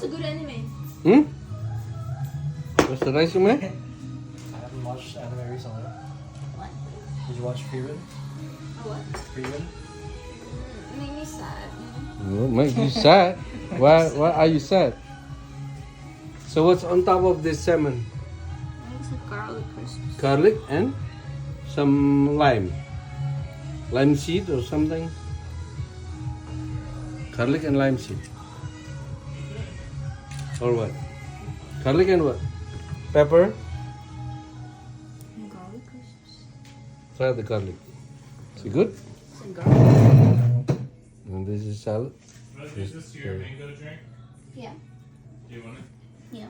What's a good anime? Hmm? What's the nice man? I haven't watched anime recently. What? Did you watch Free Win? A what? Free Win? Make me sad. Well, make you sad. Why are you sad? So what's on top of this salmon? It's a garlic crisps. Garlic and some lime. Lime seed or something? Garlic and lime seed. Or what? Garlic and what? Pepper? Garlic crisps. Try the garlic. Is it good? It's a garlic. And this is salad. Is this your mango drink? Yeah. Do you want it? Yeah.